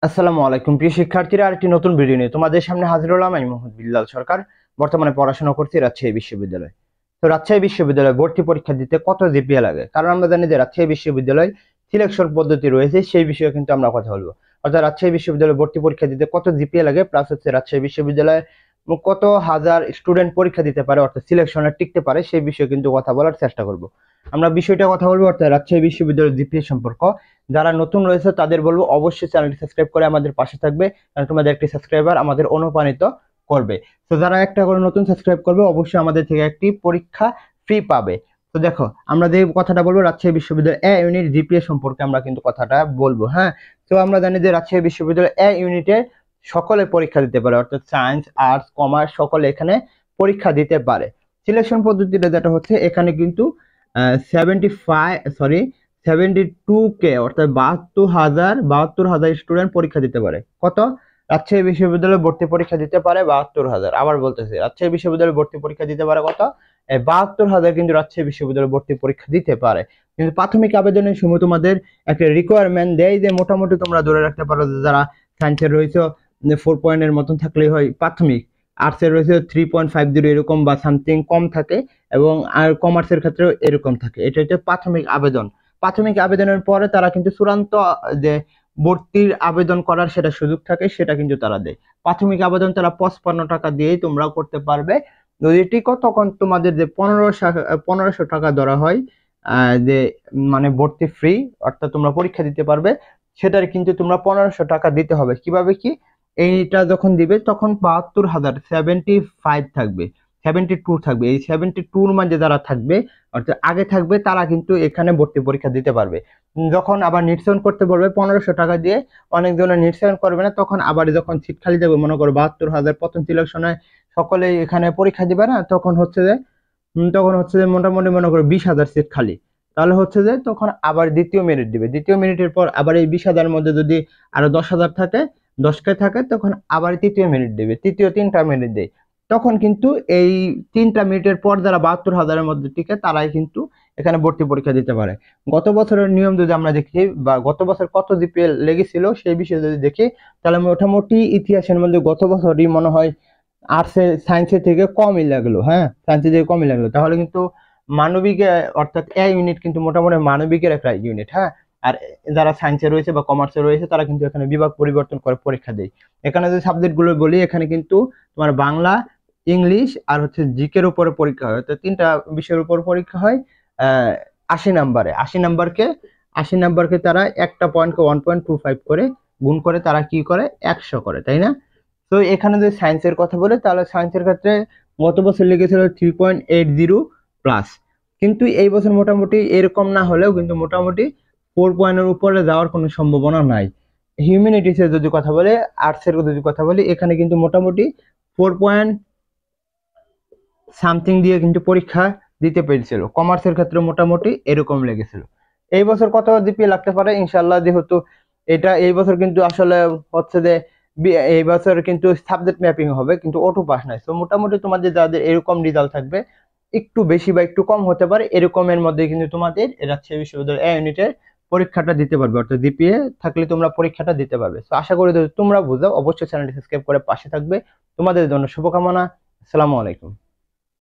আসসালামু আলাইকুম প্রিয় শিক্ষার্থীরা, আরেকটি নতুন ভিডিও নিয়ে তোমাদের সামনে হাজির হলাম। আমি মোহাম্মদ বিল্লাল সরকার। বর্তমানে পড়াশোনা করছি রাজশাহী বিশ্ববিদ্যালয়। তো রাজশাহী বিশ্ববিদ্যালয়ে ভর্তি পরীক্ষা দিতে কত জিপিএ লাগে? কারণ আমরা জানি যে রাজশাহী বিশ্ববিদ্যালয় সিলেকশন পদ্ধতি রয়েছে, সেই বিষয়ে কিন্তু আমরা কথা বলবো। অর্থাৎ রাজশাহী বিশ্ববিদ্যালয়ে ভর্তি পরীক্ষা দিতে কত জিপিএ লাগে, প্লাস হচ্ছে রাজশাহী বিশ্ববিদ্যালয়ে কত হাজার স্টুডেন্ট পরীক্ষা দিতে পারে, অর্থাৎ সিলেকশনে টিকতে পারে, সেই বিষয়ে কিন্তু কথা বলার চেষ্টা করব। আমরা বিষয়টা কথা বলবো, অর্থাৎ রাজশাহী বিশ্ববিদ্যালয়ের জিপিএ সম্পর্ক। যারা নতুন রয়েছে তাদের বলবো অবশ্যই চ্যানেলটি সাবস্ক্রাইব করে আমাদের পাশে থাকবে, কারণ তোমাদের একটি সাবস্ক্রাইবার আমাদের অনুপ্রাণিত করবে। তো যারা একটা করে নতুন সাবস্ক্রাইব করবে অবশ্যই আমাদের থেকে একটি পরীক্ষা ফ্রি পাবে। তো দেখো, আমরা যে কথাটা বলবো রাজশাহী বিশ্ববিদ্যালয় এ ইউনিট জিপিএ সম্পর্কে আমরা কিন্তু কথাটা বলবো। হ্যাঁ, তো আমরা জানি যে রাজশাহী বিশ্ববিদ্যালয় এ ইউনিটে সকলে পরীক্ষা দিতে পারে, অর্থাৎ সায়েন্স, আর্টস, কমার্স সকলে এখানে পরীক্ষা দিতে পারে। সিলেকশন পদ্ধতিটা যেটা হচ্ছে, এখানে কিন্তু 72K অর্থাৎ 72,000 স্টুডেন্ট পরীক্ষা দিতে পারে। কত? রাজশাহী বিশ্ববিদ্যালয়ে ভর্তি পরীক্ষা দিতে পারে 72,000। আবার বলতেছি, রাজশাহী বিশ্ববিদ্যালয়ে ভর্তি পরীক্ষা দিতে পারে কত? 72,000 কিন্তু রাজশাহী বিশ্ববিদ্যালয়ে ভর্তি পরীক্ষা দিতে পারে। কিন্তু প্রাথমিক আবেদনের সময় তোমাদের একটা রিকোয়ারমেন্ট দেয় যে মোটামুটি তোমরা ধরে রাখতে পারো যে যারা সায়েন্সের রয়েছে 4 পয়েন্টের মতন থাকলেই হয় প্রাথমিক, আর্টসের রয়েছে 3.50 এরকম বা সামথিং কম থাকে, এবং আর কমার্সের ক্ষেত্রেও এরকম থাকে। এটা হচ্ছে প্রাথমিক আবেদন। প্রাথমিক আবেদনের পরে তারা কিন্তু চূড়ান্ত যে ভর্তির আবেদন করার সেটা সুযোগ থাকে, সেটা কিন্তু তারা দেয়। প্রাথমিক আবেদন তারা 55 টাকা দিয়েই তোমরা করতে পারবে। যদি টিকো তখন তোমাদের যে 1500 টাকা ধরা হয়, যে মানে ভর্তি ফ্রি, অর্থাৎ তোমরা পরীক্ষা দিতে পারবে, সেটার কিন্তু তোমরা 1500 টাকা দিতে হবে। কিভাবে কি? এইটা যখন দিবে তখন 72,000 75 থাকবে, 72 থাকবে। এই 72 মাঝে যারা থাকবে, অর্থাৎ আগে থাকবে, তারা কিন্তু এখানে ভর্তি পরীক্ষা দিতে পারবে। যখন আবার নির্ধারণ করতে বলবে 1500 টাকা দিয়ে, অনেকজনের নির্ধারণ করবে না, তখন আবার যখন সিট খালি যাবে, মনে করো 72,000 প্রথম সিলেকশনে সকলেই এখানে পরীক্ষা দিবে না, তখন হচ্ছে যে মোটামুটি মনে করো 20,000 সিট খালি। তাহলে হচ্ছে যে তখন আবার দ্বিতীয় মেরিট দিবে। দ্বিতীয় মেরিটের পর আবার এই 20,000 মধ্যে যদি আরো 10,000 থাকে, 10কে থাকে, তখন আবার তৃতীয় মেরিট দেবে, তৃতীয় 3টা মেরিট দেয়। তখন কিন্তু এই 3টা মিনিটের পর যারা 72,000-এর মধ্যে টিকে তারাই কিন্তু এখানে ভর্তি পরীক্ষা দিতে পারে। গত বছরের নিয়ম যদি আমরা দেখি, বা গত বছর কত জিপিএ লেগেছিল সেই বিষয়ে যদি দেখি, তাহলে মোটামুটি ইতিহাসের মধ্যে গত বছরই মনে হয় আর্টসের সায়েন্সের থেকে কমই লাগলো। হ্যাঁ, সায়েন্সের থেকে কমই লাগলো। তাহলে কিন্তু মানবিকে, অর্থাৎ এ ইউনিট কিন্তু মোটামুটি মানবিকের একটা ইউনিট। হ্যাঁ, আর যারা সায়েন্সে রয়েছে বা কমার্সে রয়েছে তারা কিন্তু এখানে বিভাগ পরিবর্তন করে পরীক্ষা দেয়। এখানে যে সাবজেক্ট গুলো বলি, এখানে কিন্তু তোমার বাংলা, ইংলিশ আর হচ্ছে জিকের উপরে পরীক্ষা হয়। তো 3টা বিষয়ের উপর পরীক্ষা হয়। 80 নাম্বারে, 80 নাম্বারকে তারা একটা পয়েন্টকে 1.25 করে গুণ করে তারা কি করে, 100 করে, তাই না? তো এখানে যদি সায়েন্সের কথা বলে, তাহলে সায়েন্সের ক্ষেত্রে গত বছর লেগেছিল 3.80 প্লাস। কিন্তু এই বছর মোটামুটি এরকম না হলেও কিন্তু মোটামুটি 4 পয়েন্টের উপরে যাওয়ার কোনো সম্ভাবনা নাই। হিউম্যানিটিসের যদি কথা বলে, আর্টসের যদি কথা বলি, এখানে কিন্তু মোটামুটি 4 পয়েন্ট সামথিং দিয়ে কিন্তু পরীক্ষা দিতে পেরেছিল। কমার্সের ক্ষেত্রে মোটামুটি এরকম লেগেছিল। এই বছর কত জিপিএ লাগতে পারে ইনশাল্লাহ, যেহেতু এটা এই বছর কিন্তু আসলে হচ্ছে যে এই বছর কিন্তু সাবজেক্ট ম্যাপিং হবে, কিন্তু অটো পাস নাই। তো মোটামুটি তোমাদের যাদের এরকম রেজাল্ট থাকবে, একটু বেশি বা একটু কম হতে পারে, এরকমের মধ্যে কিন্তু তোমাদের রাজশাহী বিশ্ববিদ্যালয় এ ইউনিটের পরীক্ষাটা দিতে পারবে। অর্থাৎ জিপিএ থাকলে তোমরা পরীক্ষাটা দিতে পারবে। তো আশা করি যদি তোমরা বুঝো, অবশ্যই চ্যানেলটি সাবস্ক্রাইব করে পাশে থাকবে। তোমাদের জন্য শুভকামনা। আসসালামু আলাইকুম।